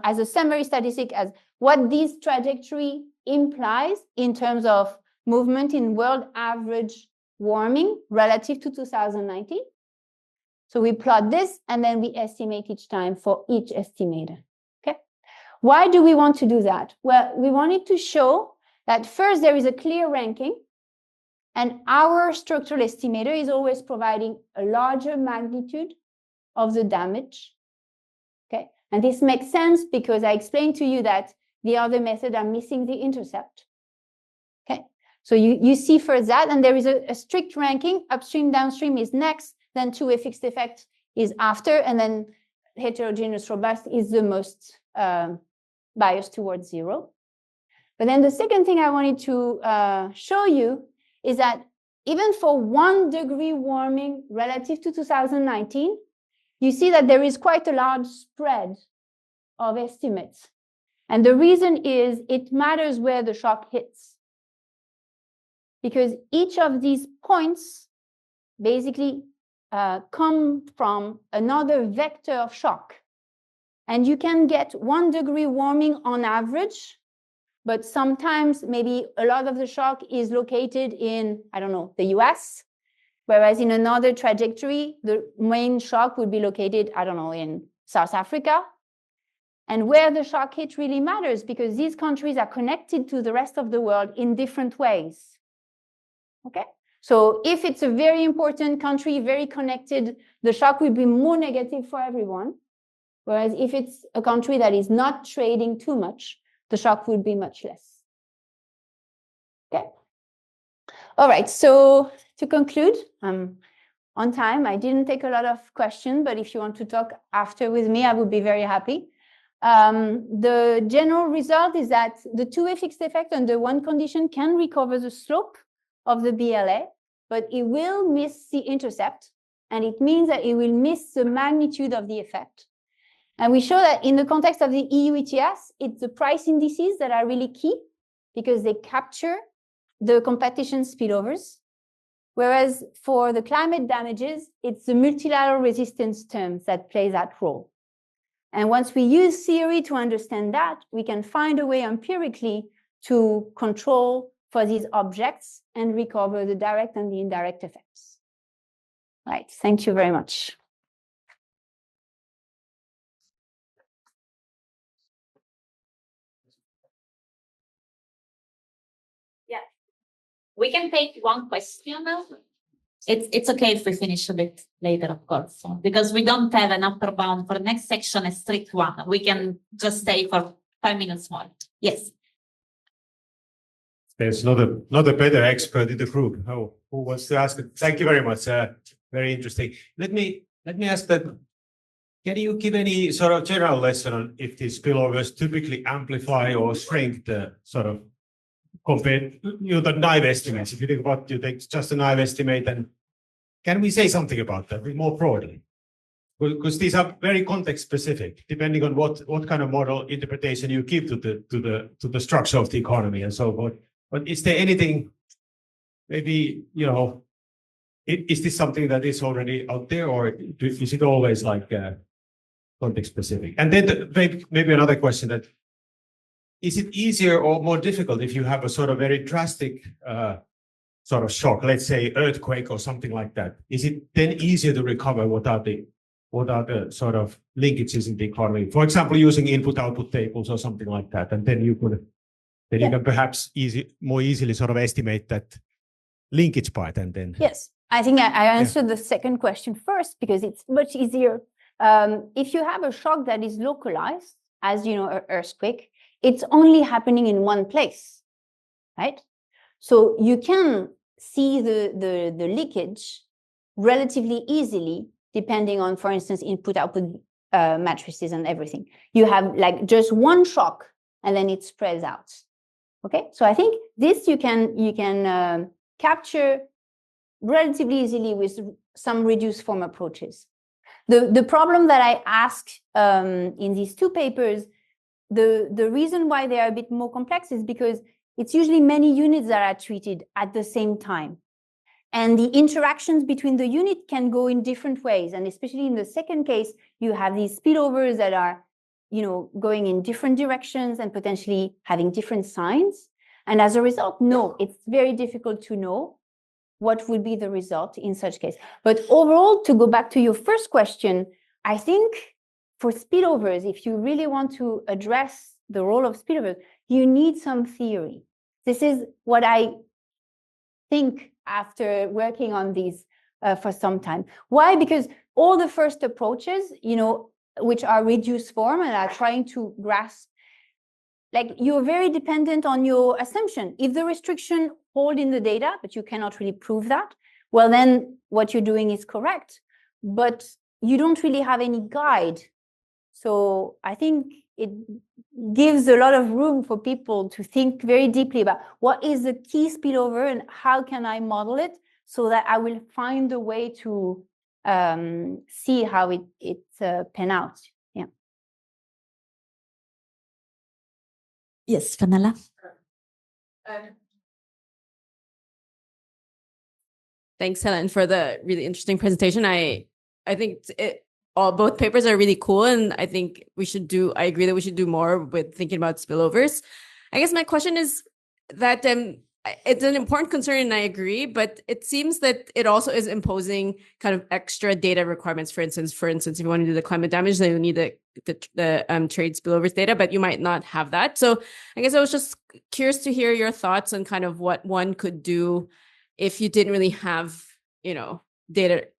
as a summary statistic, as what this trajectory implies in terms of movement in world average warming relative to 2019. So we plot this, and then we estimate each time for each estimator. Okay. Why do we want to do that? Well, we wanted to show that first there is a clear ranking, and our structural estimator is always providing a larger magnitude of the damage. Okay. And this makes sense because I explained to you that the other method are missing the intercept. Okay. So you see first that, and there is a strict ranking. Upstream, downstream is next, then 2A fixed effect is after, and then heterogeneous robust is the most biased towards 0. But then the second thing I wanted to show you is that even for 1 degree warming relative to 2019, you see that there is quite a large spread of estimates. And the reason is it matters where the shock hits. Because each of these points basically come from another vector of shock. And you can get 1 degree warming on average, but sometimes maybe a lot of the shock is located in, I don't know, the US, whereas in another trajectory, the main shock would be located, I don't know, in South Africa. And where the shock hit really matters because these countries are connected to the rest of the world in different ways. Okay? So if it's a very important country, very connected, the shock will be more negative for everyone. Whereas if it's a country that is not trading too much, the shock will be much less. Okay. All right. So to conclude, on time, I didn't take a lot of questions, but if you want to talk after with me, I would be very happy. The general result is that the 2A fixed effect under one condition can recover the slope of the BLA, but it will miss the intercept, and it means that it will miss the magnitude of the effect. And we show that in the context of the EU ETS, it's the price indices that are really key because they capture the competition spillovers. Whereas for the climate damages, it's the multilateral resistance terms that play that role. And once we use theory to understand that, we can find a way empirically to control for these objects and recover the direct and the indirect effects. Right, thank you very much. Yeah, we can take one question now. It's okay if we finish a bit later, of course, because we don't have an upper bound for the next section, a strict one. We can just stay for 5 minutes more. Yes. There's not a better expert in the group. Oh, who wants to ask it? Thank you very much. Very interesting. Let me ask that. Can you give any sort of general lesson on if these spillovers typically amplify or shrink the sort of compared the naive estimates? If you think about you take just a naive estimate, and can we say something about that more broadly? Because these are very context specific, depending on what kind of model interpretation you give to the structure of the economy and so forth. But is there anything, maybe, is this something that is already out there, or is it always like context specific? And then maybe another question, that is it easier or more difficult if you have a sort of very drastic sort of shock, let's say earthquake or something like that? Is it then easier to recover? What are the sort of linkages in the economy? For example, using input-output tables or something like that, and then you could. Then you can perhaps more easily sort of estimate that linkage part, and then. Yes, I think I answered the second question first because it's much easier. If you have a shock that is localized, as you know, an earthquake, it's only happening in one place, right? So you can see the leakage relatively easily, depending on, for instance, input-output matrices and everything. You have like just one shock, and then it spreads out. Okay, so I think this you can capture relatively easily with some reduced form approaches. The problem that I ask in these two papers, the reason why they are a bit more complex is because it's usually many units that are treated at the same time. And the interactions between the unit can go in different ways. And especially in the second case, you have these spillovers that are, going in different directions and potentially having different signs. And as a result, no, it's very difficult to know what would be the result in such case. But overall, to go back to your first question, I think for spillovers, if you really want to address the role of spillovers, you need some theory. This is what I think after working on these for some time. Why? Because all the first approaches, which are reduced form and are trying to grasp, like you're very dependent on your assumption. If the restriction hold in the data, but you cannot really prove that, well, then what you're doing is correct, but you don't really have any guide. So I think it gives a lot of room for people to think very deeply about what is the key spillover and how can I model it so that I will find a way to see how it pan out. Yeah. Yes, Vanilla. Thanks, Helen, for the really interesting presentation. I think both papers are really cool, and I think I agree that we should do more with thinking about spillovers. I guess my question is that it's an important concern, and I agree, but it seems that it also is imposing kind of extra data requirements. For instance, if you want to do the climate damage, then you need the trade spillovers data, but you might not have that. So I guess I was just curious to hear your thoughts on kind of what one could do if you didn't really have,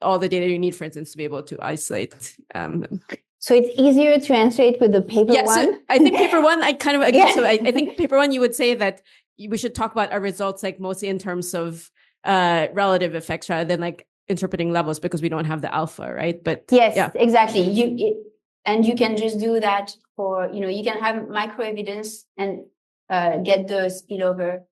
all the data you need, for instance, to be able to isolate. So it's easier to answer it with the paper one? So I think paper one, I kind of agree. Yeah. So I think paper one, you would say that we should talk about our results like mostly in terms of relative effects rather than like interpreting levels because we don't have the alpha, right? But yes, yeah. Exactly. You can just do that for, you can have micro evidence and get the spillover,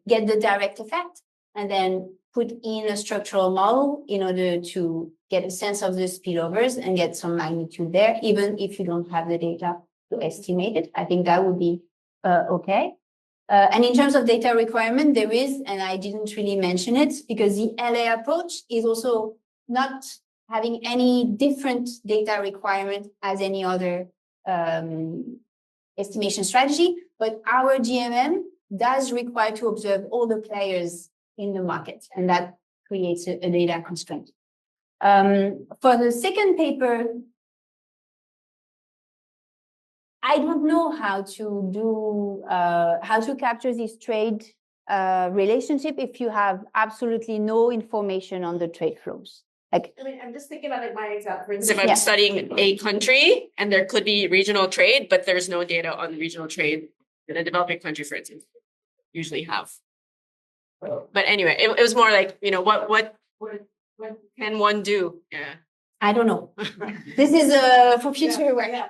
get the direct effect and then put in a structural model in order to get a sense of the spillovers and get some magnitude there, even if you don't have the data to estimate it. I think that would be okay. And in terms of data requirement, there is, and I didn't really mention it, because the LA approach is also not having any different data requirement as any other estimation strategy, but our GMM does require to observe all the players in the market, and that creates a data constraint. For the second paper, I don't know how to capture this trade relationship if you have absolutely no information on the trade flows. Like, I'm just thinking about my example. For instance, if I'm studying a country and there could be regional trade, but there's no data on regional trade in a developing country, for instance, usually have. But anyway, it was more like, what can one do? Yeah. I don't know. This is for future work. Yeah.